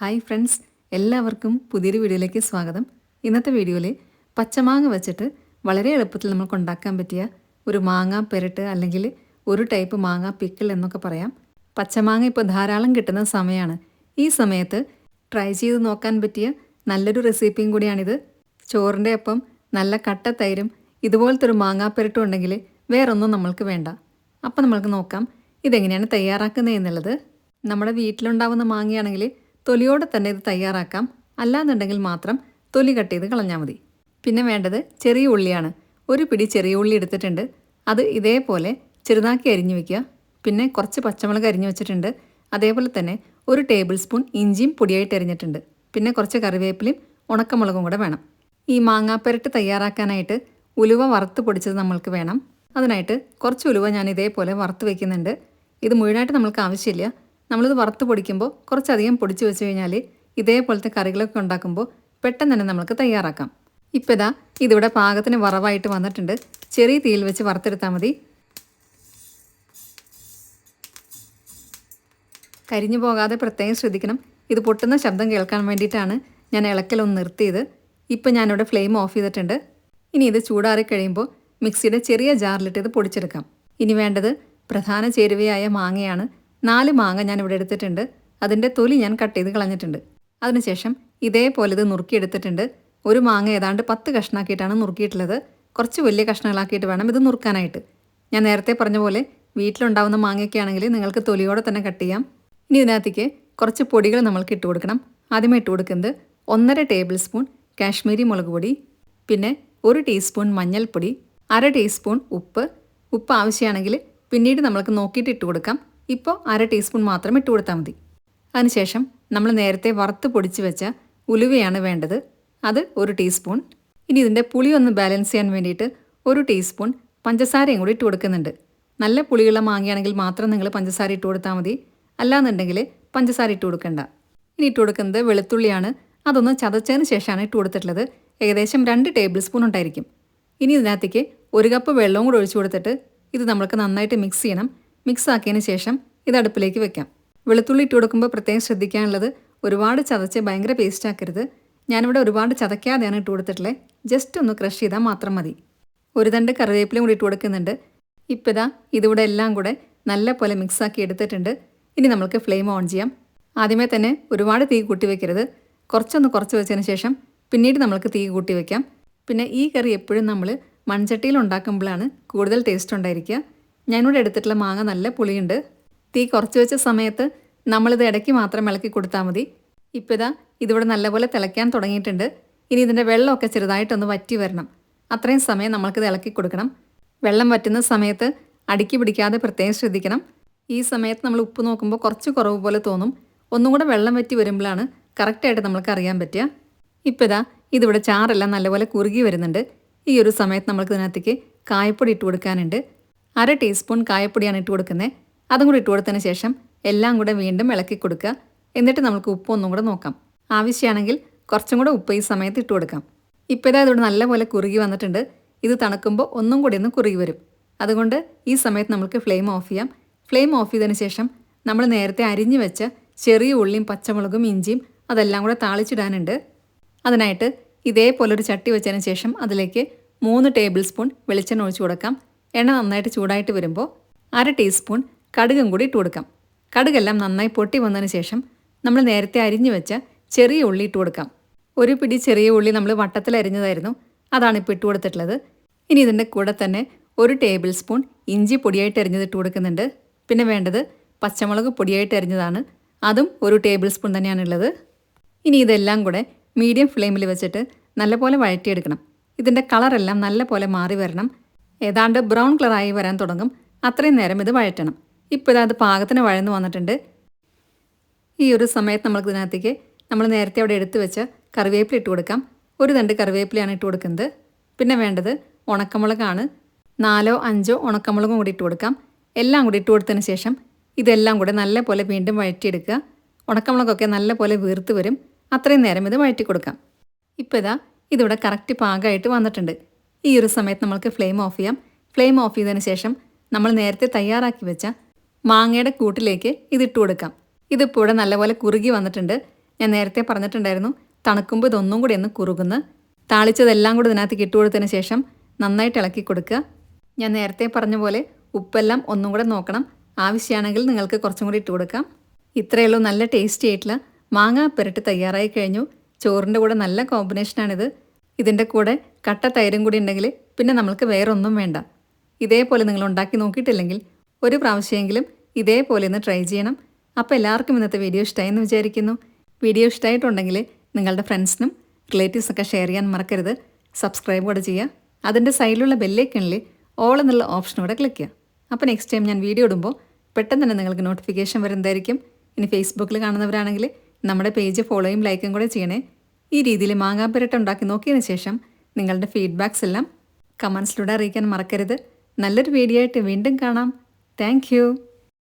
Hi friends, എല്ലാവർക്കും പുതിയൊരു വീഡിയോയിലേക്ക് സ്വാഗതം. ഇന്നത്തെ വീഡിയോയിൽ പച്ചമാങ്ങ വെച്ചിട്ട് വളരെ എളുപ്പത്തിൽ നമുക്ക് ഉണ്ടാക്കാൻ പറ്റിയ ഒരു മാങ്ങ പെരട്ട് അല്ലെങ്കിൽ ഒരു ടൈപ്പ് മാങ്ങ പിക്കിൾ എന്നൊക്കെ പറയാം. പച്ചമാങ്ങ ഇപ്പോൾ ധാരാളം കിട്ടുന്ന സമയമാണ്. ഈ സമയത്ത് ട്രൈ ചെയ്ത് നോക്കാൻ പറ്റിയ നല്ലൊരു റെസിപ്പിയും കൂടിയാണിത്. ചോറിൻ്റെ ഒപ്പം നല്ല കട്ട തൈരും ഇതുപോലത്തെ ഒരു മാങ്ങാ പെരട്ടും ഉണ്ടെങ്കിൽ വേറൊന്നും നമ്മൾക്ക് വേണ്ട. അപ്പം നമ്മൾക്ക് നോക്കാം ഇതെങ്ങനെയാണ് തയ്യാറാക്കുന്നത് എന്നുള്ളത്. നമ്മുടെ വീട്ടിലുണ്ടാവുന്ന മാങ്ങയാണെങ്കിൽ തൊലിയോടെ തന്നെ ഇത് തയ്യാറാക്കാം. അല്ലാന്നുണ്ടെങ്കിൽ മാത്രം തൊലി കട്ട് ചെയ്ത് കളഞ്ഞാൽ മതി. പിന്നെ വേണ്ടത് ചെറിയ ഉള്ളിയാണ്. ഒരു പിടി ചെറിയ ഉള്ളി എടുത്തിട്ടുണ്ട്. അത് ഇതേപോലെ ചെറുതാക്കി അരിഞ്ഞു വയ്ക്കുക. പിന്നെ കുറച്ച് പച്ചമുളക് അരിഞ്ഞു വെച്ചിട്ടുണ്ട്. അതേപോലെ തന്നെ ഒരു ടേബിൾ സ്പൂൺ ഇഞ്ചിയും പൊടിയായിട്ട് അരിഞ്ഞിട്ടുണ്ട്. പിന്നെ കുറച്ച് കറിവേപ്പിലയും ഉണക്കമുളകും കൂടെ വേണം. ഈ മാങ്ങാപ്പെരട്ട് തയ്യാറാക്കാനായിട്ട് ഉലുവ വറുത്ത് പൊടിച്ചത് നമ്മൾക്ക് വേണം. അതിനായിട്ട് കുറച്ച് ഉലുവ ഞാൻ ഇതേപോലെ വറുത്ത് വയ്ക്കുന്നുണ്ട്. ഇത് മുഴുവനായിട്ട് നമ്മൾക്ക് ആവശ്യമില്ല. നമ്മളിത് വറുത്ത് പൊടിക്കുമ്പോൾ കുറച്ചധികം പൊടിച്ച് വെച്ച് കഴിഞ്ഞാൽ ഇതേപോലത്തെ കറികളൊക്കെ ഉണ്ടാക്കുമ്പോൾ പെട്ടെന്ന് തന്നെ നമുക്ക് തയ്യാറാക്കാം. ഇപ്പോൾ ഇതിവിടെ പാകത്തിന് വറവായിട്ട് വന്നിട്ടുണ്ട്. ചെറിയ തീയിൽ വെച്ച് വറുത്തെടുത്താൽ മതി. കരിഞ്ഞു പോകാതെ പ്രത്യേകം ശ്രദ്ധിക്കണം. ഇത് പൊട്ടുന്ന ശബ്ദം കേൾക്കാൻ വേണ്ടിയിട്ടാണ് ഞാൻ ഇളക്കലൊന്ന് നിർത്തിയത്. ഇപ്പോൾ ഞാനിവിടെ ഫ്ലെയിം ഓഫ് ചെയ്തിട്ടുണ്ട്. ഇനി ഇത് ചൂടാറി കഴിയുമ്പോൾ മിക്സിയുടെ ചെറിയ ജാറിലിട്ട് ഇത് പൊടിച്ചെടുക്കാം. ഇനി വേണ്ടത് പ്രധാന ചേരുവയായ മാങ്ങയാണ്. 4 മാങ്ങ ഞാൻ ഇവിടെ എടുത്തിട്ടുണ്ട്. അതിൻ്റെ തൊലി ഞാൻ കട്ട് ചെയ്ത് കളഞ്ഞിട്ടുണ്ട്. അതിനുശേഷം ഇതേപോലെ ഇത് നുറുക്കിയെടുത്തിട്ടുണ്ട്. ഒരു മാങ്ങ ഏതാണ്ട് 10 കഷ്ണാക്കിയിട്ടാണ് നുറുക്കിയിട്ടുള്ളത്. കുറച്ച് വലിയ കഷ്ണങ്ങളാക്കിയിട്ട് വേണം ഇത് നുറുക്കാനായിട്ട്. ഞാൻ നേരത്തെ പറഞ്ഞ പോലെ വീട്ടിലുണ്ടാവുന്ന മാങ്ങയൊക്കെ ആണെങ്കിൽ നിങ്ങൾക്ക് തൊലിയോടെ തന്നെ കട്ട് ചെയ്യാം. ഇനി ഇതിനകത്തേക്ക് കുറച്ച് പൊടികൾ നമ്മൾക്ക് ഇട്ട് കൊടുക്കണം. ആദ്യമേ ഇട്ട് കൊടുക്കുന്നത് 1.5 ടേബിൾ സ്പൂൺ കാശ്മീരി മുളക് പൊടി, പിന്നെ 1 ടീസ്പൂൺ മഞ്ഞൾപ്പൊടി, 1/2 ടീസ്പൂൺ ഉപ്പ്. ഉപ്പ് ആവശ്യമാണെങ്കിൽ പിന്നീട് നമ്മൾക്ക് നോക്കിയിട്ട് ഇട്ട് കൊടുക്കാം. ഇപ്പോൾ 1/2 ടീസ്പൂൺ മാത്രം ഇട്ട് കൊടുത്താൽ മതി. അതിനുശേഷം നമ്മൾ നേരത്തെ വറുത്ത് പൊടിച്ച് വെച്ച ഉലുവയാണ് വേണ്ടത്. അത് 1 ടീസ്പൂൺ. ഇനി ഇതിൻ്റെ പുളി ഒന്ന് ബാലൻസ് ചെയ്യാൻ വേണ്ടിയിട്ട് 1 ടീസ്പൂൺ പഞ്ചസാരയും കൂടി ഇട്ട് കൊടുക്കുന്നുണ്ട്. നല്ല പുളിയുള്ള മാങ്ങയാണെങ്കിൽ മാത്രം നിങ്ങൾ പഞ്ചസാര ഇട്ട് കൊടുത്താൽ മതി. അല്ലാന്നുണ്ടെങ്കിൽ പഞ്ചസാര ഇട്ട് കൊടുക്കണ്ട. ഇനി ഇട്ട് കൊടുക്കുന്നത് വെളുത്തുള്ളിയാണ്. അതൊന്ന് ചതച്ചതിന് ശേഷമാണ് ഇട്ട് കൊടുത്തിട്ടുള്ളത്. ഏകദേശം 2 ടേബിൾ സ്പൂൺ ഉണ്ടായിരിക്കും. ഇനി ഇതിനകത്തേക്ക് 1 കപ്പ് വെള്ളവും കൂടി ഒഴിച്ചു കൊടുത്തിട്ട് ഇത് നമ്മൾക്ക് നന്നായിട്ട് മിക്സ് ചെയ്യണം. മിക്സ് ആക്കിയതിന് ശേഷം ഇത് അടുപ്പിലേക്ക് വെക്കാം. വെളുത്തുള്ളി ഇട്ട് കൊടുക്കുമ്പോൾ പ്രത്യേകം ശ്രദ്ധിക്കാനുള്ളത് ഒരുപാട് ചതച്ച് ഭയങ്കര പേസ്റ്റ് ആക്കരുത്. ഞാനിവിടെ ഒരുപാട് ചതയ്ക്കാതെയാണ് ഇട്ട് കൊടുത്തിട്ടുള്ളത്. ജസ്റ്റ് ഒന്ന് ക്രഷ് ചെയ്താൽ മാത്രം മതി. 1 തണ്ട് കറിവേപ്പിലയും കൂടി ഇട്ട് കൊടുക്കുന്നുണ്ട്. ഇപ്പോൾ ഇതിവിടെ എല്ലാം കൂടെ നല്ല പോലെ മിക്സാക്കി എടുത്തിട്ടുണ്ട്. ഇനി നമുക്ക് ഫ്ലെയിം ഓൺ ചെയ്യാം. ആദ്യമേ തന്നെ ഒരുപാട് തീ കൂട്ടി വെക്കരുത്. കുറച്ച് വെച്ചതിന് ശേഷം പിന്നീട് നമുക്ക് തീ കൂട്ടി വെക്കാം. പിന്നെ ഈ കറി എപ്പോഴും നമ്മൾ മൺചട്ടിയിൽ ഉണ്ടാക്കുമ്പോഴാണ് കൂടുതൽ ടേസ്റ്റ് ഉണ്ടായിരിക്കുക. ഞാനിവിടെ എടുത്തിട്ടുള്ള മാങ്ങ നല്ല പുളിയുണ്ട്. തീ കുറച്ച് വെച്ച സമയത്ത് നമ്മളിത് ഇടയ്ക്ക് മാത്രം ഇളക്കി കൊടുത്താൽ മതി. ഇപ്പോൾ ഇതിവിടെ നല്ലപോലെ തിളയ്ക്കാൻ തുടങ്ങിയിട്ടുണ്ട്. ഇനി ഇതിൻ്റെ വെള്ളമൊക്കെ ചെറുതായിട്ടൊന്ന് വറ്റി വരണം. അത്രയും സമയം നമ്മൾക്കിത് ഇളക്കി കൊടുക്കണം. വെള്ളം വറ്റുന്ന സമയത്ത് അടുക്കി പിടിക്കാതെ പ്രത്യേകം ശ്രദ്ധിക്കണം. ഈ സമയത്ത് നമ്മൾ ഉപ്പ് നോക്കുമ്പോൾ കുറച്ച് കുറവ് പോലെ തോന്നും. ഒന്നും കൂടെ വെള്ളം വറ്റി വരുമ്പോഴാണ് കറക്റ്റായിട്ട് നമ്മൾക്ക് അറിയാൻ പറ്റുക. ഇപ്പോൾ ഇതിവിടെ ചാറെല്ലാം നല്ലപോലെ കുറുകി വരുന്നുണ്ട്. ഈ ഒരു സമയത്ത് നമ്മൾക്ക് ഇതിനകത്തേക്ക് കായപ്പൊടി ഇട്ട് കൊടുക്കാനുണ്ട്. 1/2 ടീസ്പൂൺ കായപ്പൊടിയാണ് ഇട്ട് കൊടുക്കുന്നത്. അതും കൂടി ഇട്ട് കൊടുത്തതിന് ശേഷം എല്ലാം കൂടെ വീണ്ടും ഇളക്കി കൊടുക്കുക. എന്നിട്ട് നമുക്ക് ഉപ്പ് ഒന്നും കൂടെ നോക്കാം. ആവശ്യമാണെങ്കിൽ കുറച്ചും കൂടെ ഉപ്പ് ഈ സമയത്ത് ഇട്ട് കൊടുക്കാം. ഇപ്പോൾ ഇതിവിടെ നല്ലപോലെ കുറുകി വന്നിട്ടുണ്ട്. ഇത് തണുക്കുമ്പോൾ ഒന്നും കൂടി ഒന്ന് കുറുകി വരും. അതുകൊണ്ട് ഈ സമയത്ത് നമുക്ക് ഫ്ലെയിം ഓഫ് ചെയ്യാം. ഫ്ലെയിം ഓഫ് ചെയ്തതിന് ശേഷം നമ്മൾ നേരത്തെ അരിഞ്ഞു വെച്ച ചെറിയ ഉള്ളിയും പച്ചമുളകും ഇഞ്ചിയും അതെല്ലാം കൂടെ താളിച്ചിടാനുണ്ട്. അതിനായിട്ട് ഇതേപോലെ ഒരു ചട്ടി വെച്ചതിന് ശേഷം അതിലേക്ക് 3 ടേബിൾ സ്പൂൺ വെളിച്ചെണ്ണ ഒഴിച്ചു കൊടുക്കാം. എണ്ണ നന്നായിട്ട് ചൂടായിട്ട് വരുമ്പോൾ 1/2 ടീസ്പൂൺ കടുകും കൂടി ഇട്ട് കൊടുക്കാം. കടുകെല്ലാം നന്നായി പൊട്ടി വന്നതിന് ശേഷം നമ്മൾ നേരത്തെ അരിഞ്ഞു വെച്ച ചെറിയ ഉള്ളി ഇട്ട് കൊടുക്കാം. ഒരു പിടി ചെറിയ ഉള്ളി നമ്മൾ വട്ടത്തിൽ അരിഞ്ഞതായിരുന്നു. അതാണ് ഇപ്പോൾ ഇട്ട് കൊടുത്തിട്ടുള്ളത്. ഇനി ഇതിൻ്റെ കൂടെ തന്നെ 1 ടേബിൾ സ്പൂൺ ഇഞ്ചി പൊടിയായിട്ട് അരിഞ്ഞത് ഇട്ട് കൊടുക്കുന്നുണ്ട്. പിന്നെ വേണ്ടത് പച്ചമുളക് പൊടിയായിട്ട് അരിഞ്ഞതാണ്. അതും 1 ടേബിൾ സ്പൂൺ തന്നെയാണുള്ളത്. ഇനി ഇതെല്ലാം കൂടെ മീഡിയം ഫ്ലെയിമിൽ വെച്ചിട്ട് നല്ലപോലെ വഴറ്റിയെടുക്കണം. ഇതിൻ്റെ കളറെല്ലാം നല്ലപോലെ മാറി വരണം. ഏതാണ്ട് ബ്രൗൺ കളറായി വരാൻ തുടങ്ങും. അത്രയും നേരം ഇത് വഴറ്റണം. ഇപ്പോൾ അത് പാകത്തിന് വഴന്ന് വന്നിട്ടുണ്ട്. ഈ ഒരു സമയത്ത് നമുക്ക് ഇതിനകത്തേക്ക് നമ്മൾ നേരത്തെ അവിടെ എടുത്തു വെച്ച കറിവേപ്പില ഇട്ട് കൊടുക്കാം. 1 തണ്ട് കറിവേപ്പിലയാണ് ഇട്ട് കൊടുക്കുന്നത്. പിന്നെ വേണ്ടത് ഉണക്കമുളകാണ്. 4 5 ഉണക്കമുളകും കൂടി ഇട്ട് കൊടുക്കാം. എല്ലാം കൂടി ഇട്ട് കൊടുത്തതിന് ശേഷം ഇതെല്ലാം കൂടെ നല്ലപോലെ വീണ്ടും വഴറ്റിയെടുക്കുക. ഉണക്കമുളകൊക്കെ നല്ലപോലെ വീർത്ത് വരും. അത്രയും നേരം ഇത് വഴറ്റി കൊടുക്കാം. ഇപ്പോൾ ഇതിവിടെ കറക്റ്റ് പാകമായിട്ട് വന്നിട്ടുണ്ട്. ഈ ഒരു സമയത്ത് നമുക്ക് ഫ്ലെയിം ഓഫ് ചെയ്യാം. ഫ്ലെയിം ഓഫ് ചെയ്തതിന് ശേഷം നമ്മൾ നേരത്തെ തയ്യാറാക്കി വെച്ച മാങ്ങയുടെ കൂട്ടിലേക്ക് ഇതിട്ട് കൊടുക്കാം. ഇതിപ്പോൾ ഇവിടെ നല്ലപോലെ കുറുകി വന്നിട്ടുണ്ട്. ഞാൻ നേരത്തെ പറഞ്ഞിട്ടുണ്ടായിരുന്നു തണുക്കുമ്പോൾ ഇതൊന്നും കൂടി ഒന്ന് കുറുകുന്ന്. താളിച്ചതെല്ലാം കൂടി ഇതിനകത്ത് ഇട്ടുകൊടുത്തതിന് ശേഷം നന്നായിട്ട് ഇളക്കി കൊടുക്കുക. ഞാൻ നേരത്തെ പറഞ്ഞ പോലെ ഉപ്പെല്ലാം ഒന്നും കൂടെ നോക്കണം. ആവശ്യമാണെങ്കിൽ നിങ്ങൾക്ക് കുറച്ചും കൂടി ഇട്ട് കൊടുക്കാം. ഇത്രയേ ഉള്ളൂ. നല്ല ടേസ്റ്റി ആയിട്ടുള്ള മാങ്ങാ പെരട്ട് തയ്യാറായി കഴിഞ്ഞു. ചോറിൻ്റെ കൂടെ നല്ല കോമ്പിനേഷനാണിത്. ഇതിൻ്റെ കൂടെ കട്ട തൈരും കൂടി ഉണ്ടെങ്കിൽ പിന്നെ നമ്മൾക്ക് വേറെ ഒന്നും വേണ്ട. ഇതേപോലെ നിങ്ങൾ ഉണ്ടാക്കി നോക്കിയിട്ടില്ലെങ്കിൽ ഒരു പ്രാവശ്യമെങ്കിലും ഇതേപോലെ ഒന്ന് ട്രൈ ചെയ്യണം. അപ്പോൾ എല്ലാവർക്കും ഇന്നത്തെ വീഡിയോ ഇഷ്ടമായെന്ന് വിചാരിക്കുന്നു. വീഡിയോ ഇഷ്ടമായിട്ടുണ്ടെങ്കിൽ നിങ്ങളുടെ ഫ്രണ്ട്സിനും റിലേറ്റീവ്സൊക്കെ ഷെയർ ചെയ്യാൻ മറക്കരുത്. സബ്സ്ക്രൈബ് കൂടെ ചെയ്യുക. അതിൻ്റെ സൈഡിലുള്ള ബെല്ലൈക്കണിൽ ഓൾ എന്നുള്ള ഓപ്ഷൻ കൂടെ ക്ലിക്ക് ചെയ്യുക. അപ്പോൾ നെക്സ്റ്റ് ടൈം ഞാൻ വീഡിയോ ഇടുമ്പോൾ പെട്ടെന്ന് തന്നെ നിങ്ങൾക്ക് നോട്ടിഫിക്കേഷൻ വരുന്നതായിരിക്കും. ഇനി ഫേസ്ബുക്കിൽ കാണുന്നവരാണെങ്കിൽ നമ്മുടെ പേജ് ഫോളോയും ലൈക്കും കൂടെ ചെയ്യണേ. ഈ രീതിയിൽ മാങ്ങാപ്പരട്ട ഉണ്ടാക്കി നോക്കിയതിന് ശേഷം നിങ്ങളുടെ ഫീഡ്ബാക്സ് എല്ലാം കമൻസിലൂടെ അറിയിക്കാൻ മറക്കരുത്. നല്ലൊരു വീഡിയോ ആയിട്ട് വീണ്ടും കാണാം. താങ്ക്